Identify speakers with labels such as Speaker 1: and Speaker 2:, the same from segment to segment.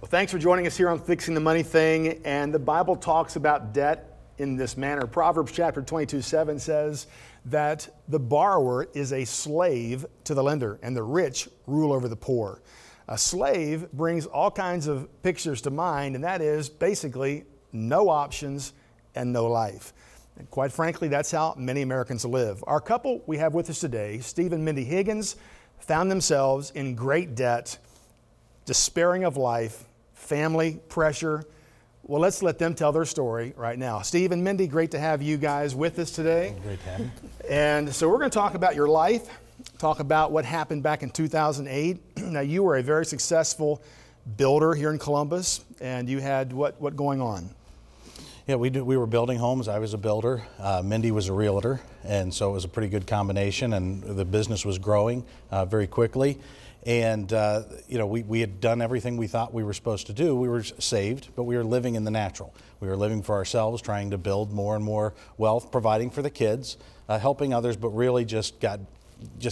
Speaker 1: Thanks for joining us here on Fixing the Money Thing. And the Bible talks about debt in this manner. Proverbs chapter 22:7 says that the borrower is a slave to the lender and the rich rule over the poor. A slave brings all kinds of pictures to mind, and that is basically no options and no life. And quite frankly, that's how many Americans live. Our couple we have with us today, Steve and Mindy Higgins, found themselves in great debt, despairing of life, family pressure. Well, let's let them tell their story right now. Steve and Mindy, great to have you guys with us today.
Speaker 2: Great to have you.
Speaker 1: And so we're going to talk about your life, talk about what happened back in 2008. Now, you were a very successful builder here in Columbus, and you had what going on?
Speaker 2: Yeah, we were building homes. I was a builder. Mindy was a realtor, and so it was a pretty good combination, and the business was growing very quickly. And you know, we had done everything we thought we were supposed to do. We were saved, but we were living in the natural. We were living for ourselves, trying to build more and more wealth, providing for the kids, helping others, but really just got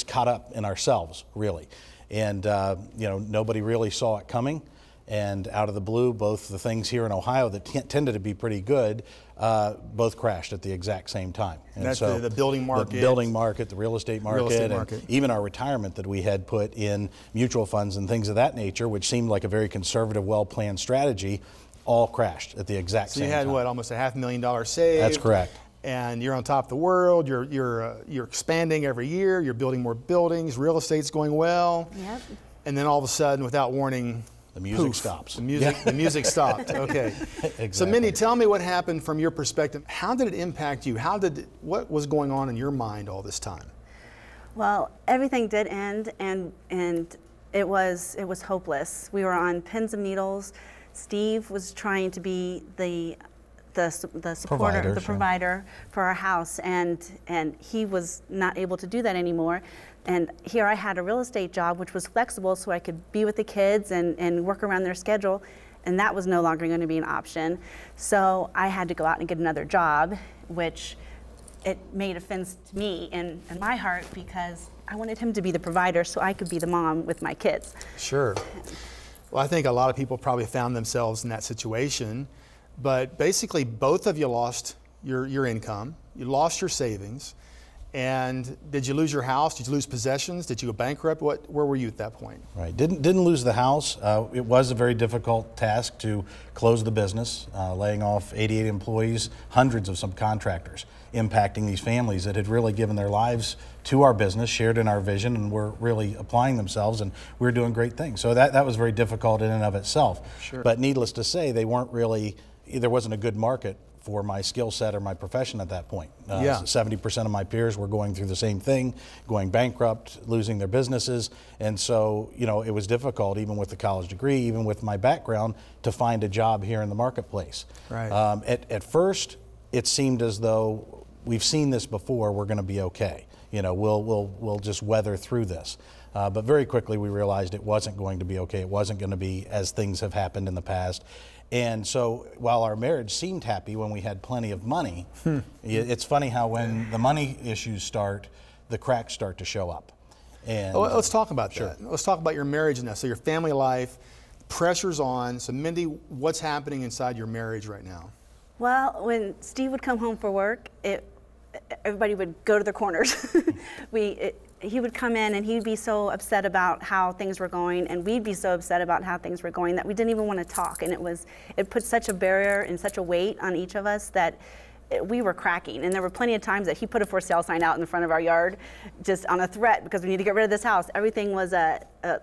Speaker 2: caught up in ourselves, really. And you know, nobody really saw it coming. And out of the blue, both the things here in Ohio that tended to be pretty good, both crashed at the exact same time.
Speaker 1: And that's so the building market.
Speaker 2: The building market, the real estate market, and even our retirement that we had put in mutual funds and things of that nature, which seemed like a very conservative, well-planned strategy, all crashed at the exact same time.
Speaker 1: So you had, what, almost a $500,000 saved?
Speaker 2: That's correct.
Speaker 1: And you're on top of the world, you're expanding every year, you're building more buildings, real estate's going well.
Speaker 3: Yep.
Speaker 1: And then all of a sudden, without warning,
Speaker 2: the music
Speaker 1: poof,
Speaker 2: stops.
Speaker 1: The music stopped. Okay.
Speaker 2: Exactly.
Speaker 1: So Mindy, tell me what happened from your perspective. How did it impact you? What was going on in your mind all this time?
Speaker 3: Well, everything did end, and it was hopeless. We were on pins and needles. Steve was trying to be the supporter, the provider for our house, and he was not able to do that anymore. And here I had a real estate job, which was flexible, so I could be with the kids and work around their schedule, and that was no longer going to be an option. So I had to go out and get another job, which it made offense to me in my heart, because I wanted him to be the provider so I could be the mom with my kids.
Speaker 1: Sure. Well, I think a lot of people probably found themselves in that situation, but basically both of you lost your income, you lost your savings. And did you lose your house? Did you lose possessions? Did you go bankrupt? Where were you at that point?
Speaker 2: Right. Didn't lose the house. It was a very difficult task to close the business, laying off 88 employees, hundreds of subcontractors, impacting these families that had really given their lives to our business, shared in our vision, and were really applying themselves, and we were doing great things. So that was very difficult in and of itself.
Speaker 1: Sure.
Speaker 2: But needless to say, there wasn't a good market for my skill set or my profession at that point. 70% of my peers were going through the same thing, going bankrupt, losing their businesses. And so, you know, it was difficult, even with the college degree, even with my background, to find a job here in the marketplace.
Speaker 1: Right.
Speaker 2: At first, it seemed as though we've seen this before, we're going to be okay. You know, we'll just weather through this. But very quickly we realized it wasn't going to be okay. It wasn't going to be as things have happened in the past. And so while our marriage seemed happy when we had plenty of money, it's funny how when the money issues start, the cracks start to show up. And
Speaker 1: well, let's talk about that. Let's talk about your marriage now. So your family life, pressure's on. So Mindy, what's happening inside your marriage right now?
Speaker 3: Well, when Steve would come home for work, everybody would go to their corners. He would come in and he'd be so upset about how things were going, and we'd be so upset about how things were going that we didn't even want to talk. And it put such a barrier and such a weight on each of us that we were cracking. And there were plenty of times that he put a for sale sign out in the front of our yard just on a threat, because we need to get rid of this house. Everything was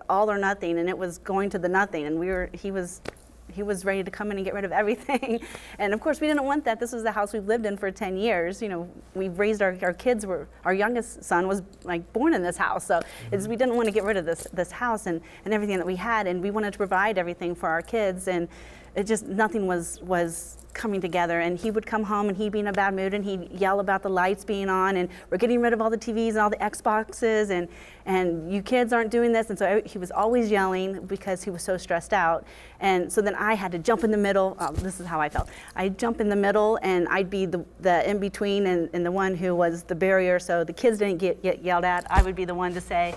Speaker 3: all or nothing, and it was going to the nothing. And he was ready to come in and get rid of everything. And of course, we didn't want that. This was the house we've lived in for 10 years. You know, we've raised our kids. Our youngest son was like born in this house. So we didn't want to get rid of this house and everything that we had. And we wanted to provide everything for our kids. And it just, nothing was coming together. And he would come home and he'd be in a bad mood and he'd yell about the lights being on and we're getting rid of all the TVs and all the Xboxes and you kids aren't doing this. And so he was always yelling because he was so stressed out. And so then I had to jump in the middle. This is how I felt. I'd jump in the middle and I'd be the in-between and the one who was the barrier. So the kids didn't get yelled at. I would be the one to say,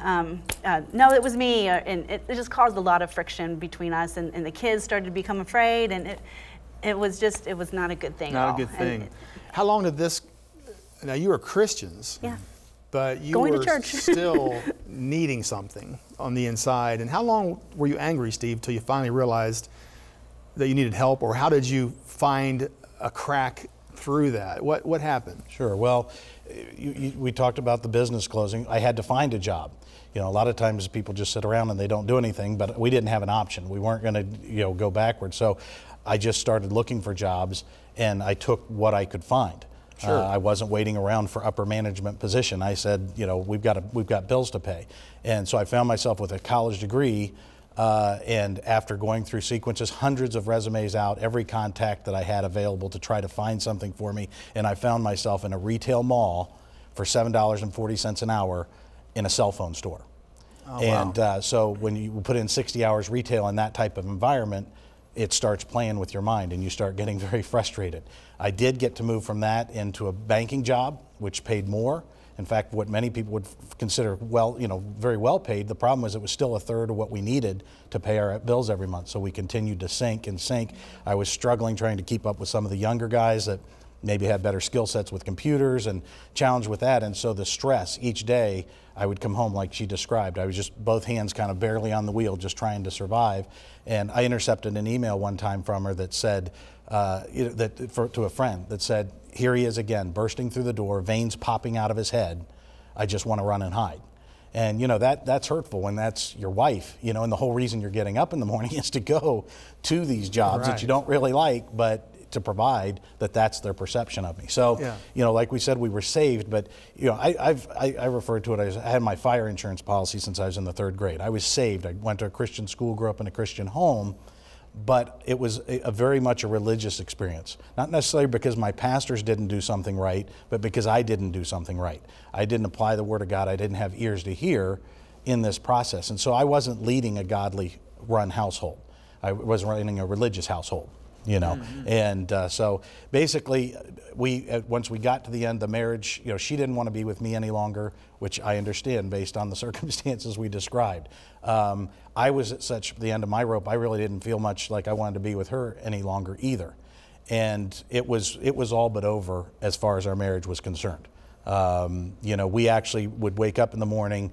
Speaker 3: No, it was me, and it just caused a lot of friction between us, and the kids started to become afraid, and it was not a good thing.
Speaker 1: Not a good thing. How long did this? Now you were Christians.
Speaker 3: Yeah.
Speaker 1: But you
Speaker 3: Going to
Speaker 1: were
Speaker 3: church.
Speaker 1: still needing something on the inside. And how long were you angry, Steve, till you finally realized that you needed help? Or how did you find a crack through that? What happened?
Speaker 2: Sure. Well, we talked about the business closing. I had to find a job. You know, a lot of times people just sit around and they don't do anything, but we didn't have an option. We weren't going to, go backwards. So I just started looking for jobs, and I took what I could find.
Speaker 1: Sure.
Speaker 2: I wasn't waiting around for upper management position. I said, we've got bills to pay. And so I found myself with a college degree, and after going through sequences, hundreds of resumes out, every contact that I had available to try to find something for me, and I found myself in a retail mall for $7.40 an hour in a cell phone store.
Speaker 1: Oh,
Speaker 2: and
Speaker 1: wow.
Speaker 2: so when you put in 60 hours retail in that type of environment, it starts playing with your mind and you start getting very frustrated. I did get to move from that into a banking job, which paid more. In fact, what many people would consider very well paid. The problem was it was still a third of what we needed to pay our bills every month. So we continued to sink and sink. I was struggling trying to keep up with some of the younger guys that maybe had better skill sets with computers and challenged with that. And so the stress each day, I would come home like she described. I was just both hands kind of barely on the wheel, just trying to survive. And I intercepted an email one time from her that said, to a friend that said, here he is again, bursting through the door, veins popping out of his head. I just want to run and hide. And that's hurtful when that's your wife, and the whole reason you're getting up in the morning is to go to these jobs that you don't really like, but to provide that's their perception of me. So, like we said, we were saved, but I refer to it as I had my fire insurance policy since I was in the 3rd grade. I was saved. I went to a Christian school, grew up in a Christian home, but it was a very much a religious experience. Not necessarily because my pastors didn't do something right, but because I didn't do something right. I didn't apply the Word of God. I didn't have ears to hear in this process. And so I wasn't leading a godly run household. I was running a religious household. And so basically once we got to the end of the marriage, she didn't want to be with me any longer, which I understand based on the circumstances we described. I was at the end of my rope. I really didn't feel much like I wanted to be with her any longer either. And it was all but over as far as our marriage was concerned. We actually would wake up in the morning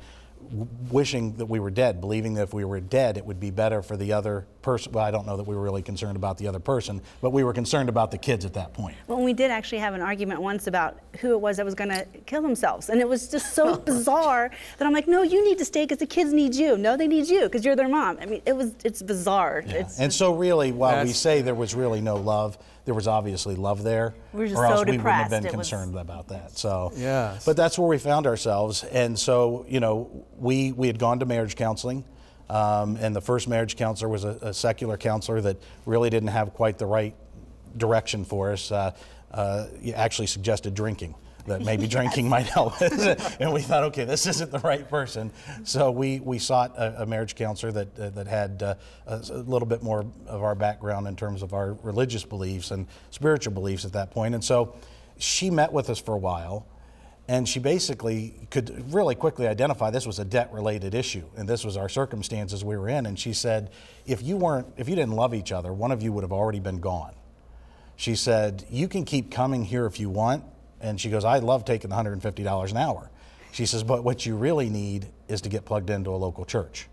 Speaker 2: wishing that we were dead, believing that if we were dead, it would be better for the other person. Well, I don't know that we were really concerned about the other person, but we were concerned about the kids at that point.
Speaker 3: Well, we did actually have an argument once about who it was that was going to kill themselves. And it was just so bizarre that I'm like, no, you need to stay because the kids need you. No, they need you because you're their mom. I mean, it's bizarre.
Speaker 2: Yeah. And so really, while we say there was really no love, there was obviously love there,
Speaker 3: we were just
Speaker 2: or else
Speaker 3: so
Speaker 2: we wouldn't have
Speaker 3: depressed.
Speaker 2: been concerned about that. So,
Speaker 1: yes.
Speaker 2: But that's where we found ourselves. And so, we had gone to marriage counseling, and the first marriage counselor was a secular counselor that really didn't have quite the right direction for us. He actually suggested drinking, that maybe drinking might help. And we thought, okay, this isn't the right person. So we sought a marriage counselor that had a little bit more of our background in terms of our religious beliefs and spiritual beliefs at that point. And so she met with us for a while, and she basically could really quickly identify this was a debt-related issue, and this was our circumstances we were in. And she said, if you didn't love each other, one of you would have already been gone. She said, you can keep coming here if you want. And she goes, I love taking the $150 an hour. She says, but what you really need is to get plugged into a local church.